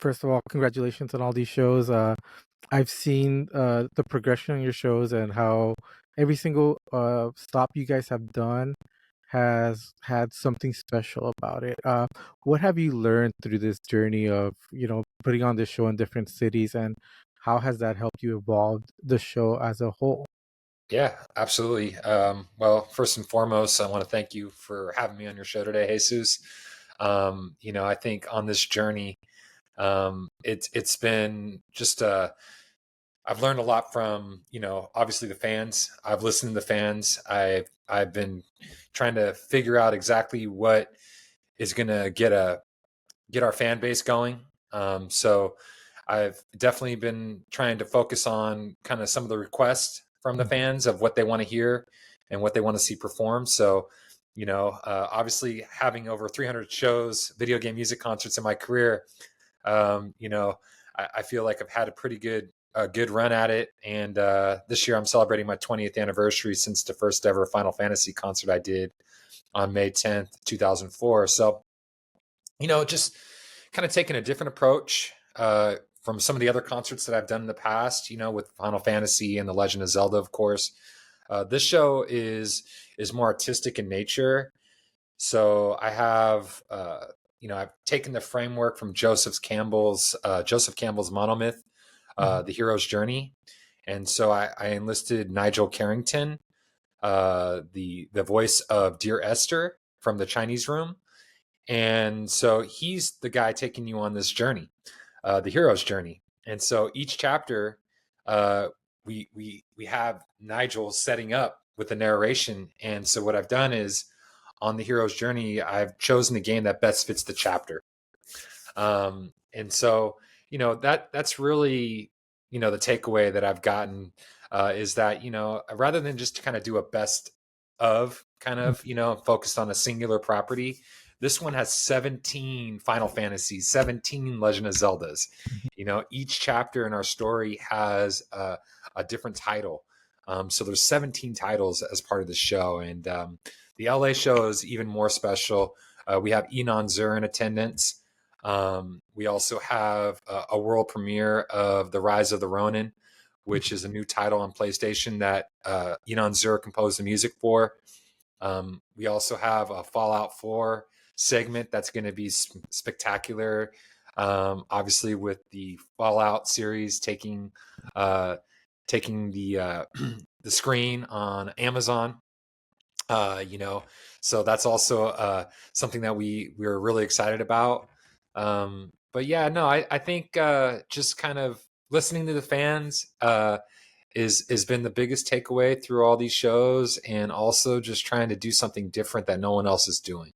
first of all, congratulations on all these shows. I've seen the progression on your shows and how every single stop you guys have done has had something special about it. What have you learned through this journey of, putting on this show in different cities, and how has that helped you evolve the show as a whole? Yeah, absolutely. Well, first and foremost, I want to thank you for having me on your show today, Jesus. I think on this journey, it's been just I've learned a lot from obviously the fans. I've listened to the fans. I've been trying to figure out exactly what is going to get our fan base going. So I've definitely been trying to focus on kind of some of the requests from the fans of what they want to hear and what they want to see performed. So, obviously having over 300 shows, video game music concerts in my career, I feel like I've had a good run at it. And this year I'm celebrating my 20th anniversary since the first ever Final Fantasy concert I did on May 10th, 2004. So, just kind of taking a different approach from some of the other concerts that I've done in the past, with Final Fantasy and The Legend of Zelda, of course. This show is more artistic in nature. So I have, I've taken the framework from Joseph Campbell's monomyth, The Hero's Journey. And so I enlisted Nigel Carrington, the voice of Dear Esther from the Chinese Room. And so he's the guy taking you on this journey, the hero's journey. And so each chapter, we have Nigel setting up with the narration. And so what I've done is on the hero's journey, I've chosen the game that best fits the chapter. And so that's really the takeaway that I've gotten is that rather than just kind of do a best of kind of focused on a singular property. This one has 17 Final Fantasies, 17 Legend of Zeldas. Each chapter in our story has a different title. So there's 17 titles as part of the show. And the LA show is even more special. We have Inon Zur in attendance. We also have a world premiere of The Rise of the Rōnin, which is a new title on PlayStation that Inon Zur composed the music for. We also have a Fallout 4 segment that's going to be spectacular. Obviously, with the Fallout series taking the the screen on Amazon, so that's also something that we're really excited about. But yeah, no, I think just kind of listening to the fans has been the biggest takeaway through all these shows, and also just trying to do something different that no one else is doing.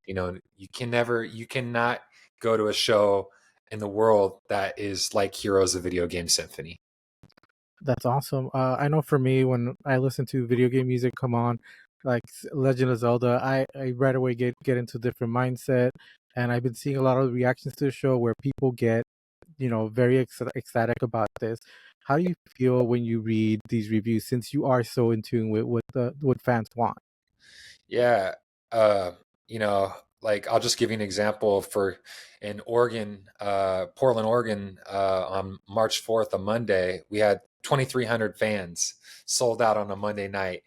You cannot go to a show in the world that is like Heroes of Video Game Symphony. That's awesome. I know for me, when I listen to video game music come on, like Legend of Zelda, I right away get into a different mindset. And I've been seeing a lot of reactions to the show where people get, very ecstatic about this. How do you feel when you read these reviews, since you are so in tune with what fans want? Yeah, you know, like I'll just give you an example for in Oregon, Portland, Oregon, on March 4th, a Monday, we had 2,300 fans sold out on a Monday night,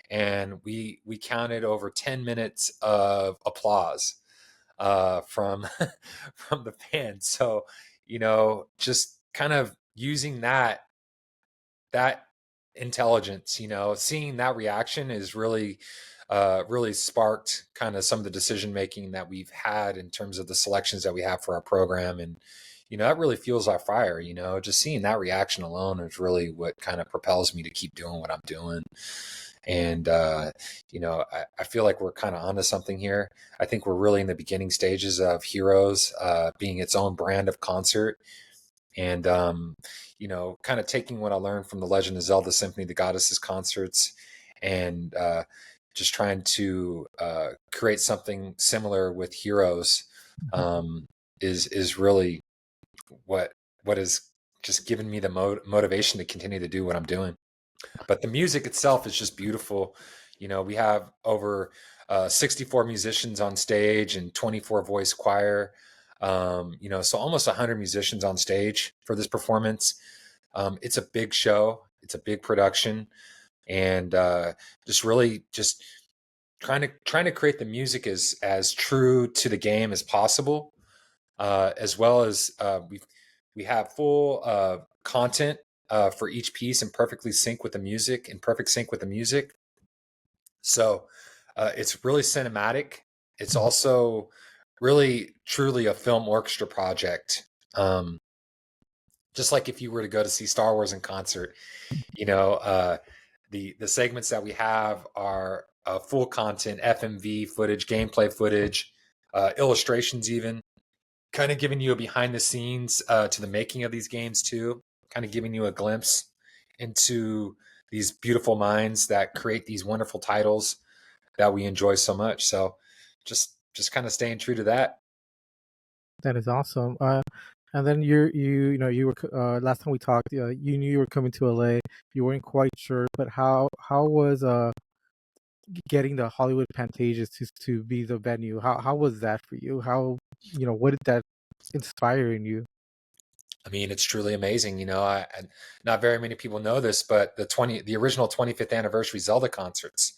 and we counted over 10 minutes of applause from from the fans. So, just kind of using that intelligence, seeing that reaction is really sparked kind of some of the decision making that we've had in terms of the selections that we have for our program. And that really fuels our fire. Just seeing that reaction alone is really what kind of propels me to keep doing what I'm doing. And I feel like we're kind of onto something here. I think we're really in the beginning stages of Heroes being its own brand of concert. And kind of taking what I learned from the Legend of Zelda Symphony, the Goddesses concerts, and just trying to create something similar with Heroes is really what has just given me the motivation to continue to do what I'm doing. But the music itself is just beautiful. We have over 64 musicians on stage and 24 voice choir. So almost 100 musicians on stage for this performance. It's a big show. It's a big production, and just really just trying to create the music as true to the game as possible, as well as we have full content for each piece in perfectly sync with the music, in perfect sync with the music. So it's really cinematic. It's Mhm. also really truly a film orchestra project. Um, just like if you were to go to see Star Wars in concert, you know, the segments that we have are full content, FMV footage, gameplay footage, illustrations, even kind of giving you a behind the scenes to the making of these games too, kind of giving you a glimpse into these beautiful minds that create these wonderful titles that we enjoy so much. So just kind of staying true to that. That is awesome. And then you were last time we talked. You knew you were coming to LA. You weren't quite sure, but how was getting the Hollywood Pantages to be the venue? How was that for you? How what did that inspire in you? I mean, it's truly amazing. Not very many people know this, but the original 25th anniversary Zelda concerts,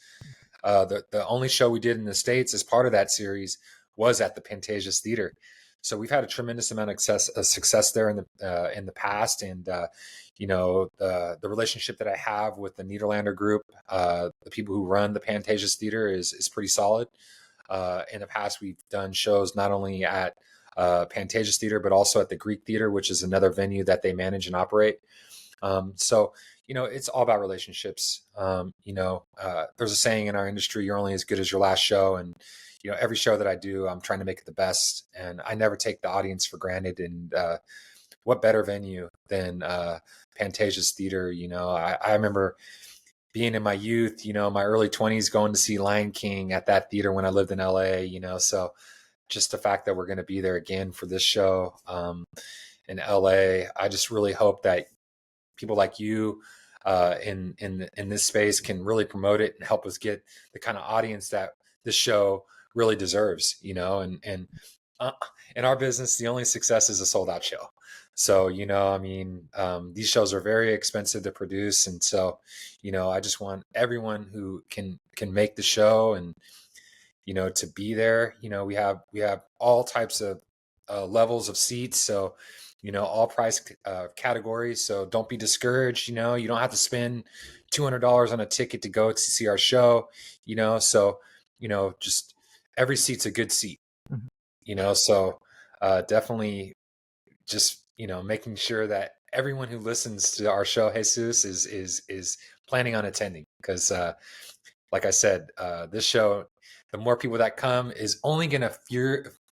the only show we did in the States as part of that series was at the Pantages Theater. So we've had a tremendous amount of success there in the past, and the relationship that I have with the Nederlander group, the people who run the Pantages Theater, is pretty solid. In the past, we've done shows not only at Pantages Theater but also at the Greek Theater, which is another venue that they manage and operate. So it's all about relationships. There's a saying in our industry: "You're only as good as your last show." And every show that I do, I'm trying to make it the best, and I never take the audience for granted. And what better venue than Pantages Theater? I remember being in my youth, my early 20s, going to see Lion King at that theater when I lived in LA. So just the fact that we're going to be there again for this show in LA, I just really hope that people like you in this space can really promote it and help us get the kind of audience that this show really deserves. And uh, in our business, the only success is a sold out show. So I mean, these shows are very expensive to produce, and so I just want everyone who can make the show and to be there. We have all types of levels of seats, so all price categories. So don't be discouraged. You don't have to spend $200 on a ticket to go to see our show. So just every seat's a good seat. Mhm. So definitely just making sure that everyone who listens to our show, Jesus, is planning on attending, because like I said, this show, the more people that come is only going to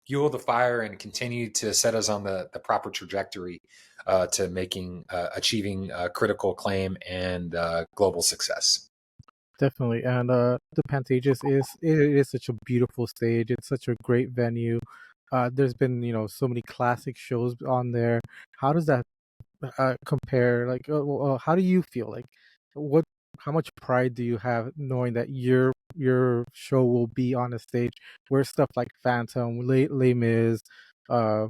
fuel the fire and continue to set us on the proper trajectory to achieving critical acclaim and global success. Definitely, and the Pantages is such a beautiful stage. It's such a great venue. There's been so many classic shows on there. How does that compare? Like, how do you feel? Like, what? How much pride do you have knowing that your show will be on a stage where stuff like Phantom, Les Mis, uh,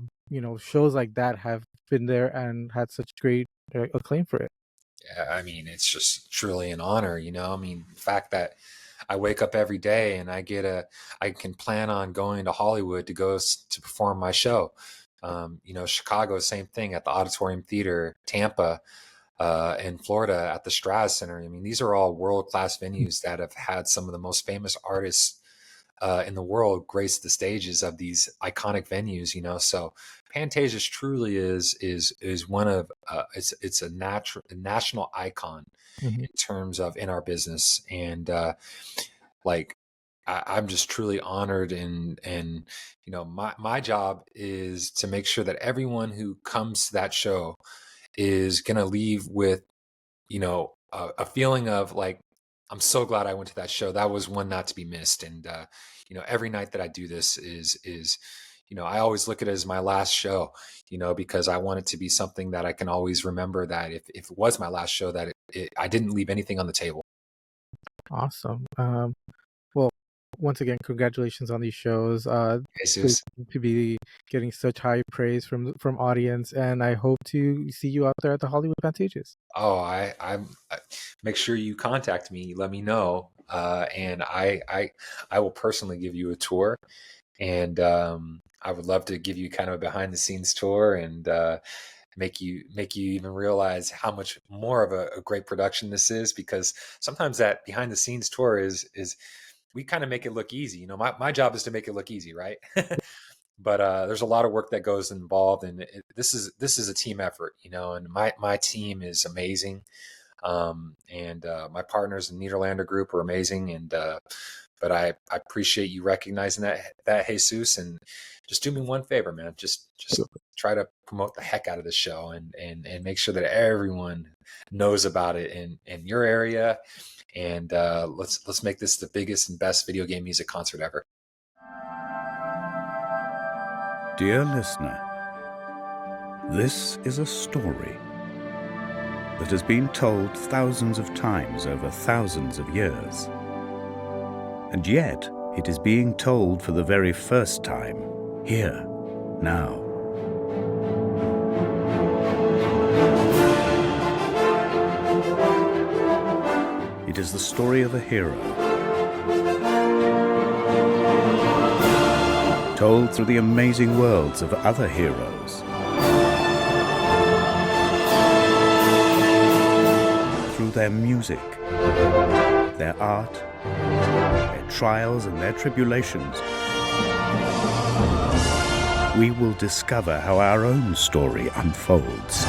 shows like that have been there and had such great acclaim for it? I mean, it's just truly an honor. I mean, the fact that I wake up every day and I can plan on going to Hollywood to to perform my show. Chicago, same thing at the Auditorium Theater, Tampa, in Florida at the Straz Center. I mean, these are all world class venues that have had some of the most famous artists in the world grace the stages of these iconic venues. So Pantages truly is one of it's a national icon Hmm. in terms of in our business, and like I'm just truly honored, and my job is to make sure that everyone who comes to that show is gonna leave with a feeling of like, I'm so glad I went to that show. That was one not to be missed. And every night that I do this is I always look at it as my last show, because I want it to be something that I can always remember, that if it was my last show, that I didn't leave anything on the table. Awesome. Well, once again, congratulations on these shows. Jesus. To be getting such high praise from audience, and I hope to see you out there at the Hollywood Pantages. Oh, I make sure you contact me. Let me know, and I will personally give you a tour, and I would love to give you kind of a behind the scenes tour and make you even realize how much more of a great production this is. Because sometimes that behind the scenes tour is we kind of make it look easy. You know, my job is to make it look easy, right? But there's a lot of work that goes involved, and this is a team effort, you know. And my team is amazing, and my partners in Nederlander Group are amazing, and but I appreciate you recognizing that Jesus, and just do me one favor, man. Just try to promote the heck out of this show, and make sure that everyone knows about it in your area, and let's make this the biggest and best video game music concert ever. Dear listener, this is a story that has been told thousands of times over thousands of years. And yet, it is being told for the very first time, here, now. It is the story of a hero, told through the amazing worlds of other heroes, through their music, their art, their trials and their tribulations. We will discover how our own story unfolds.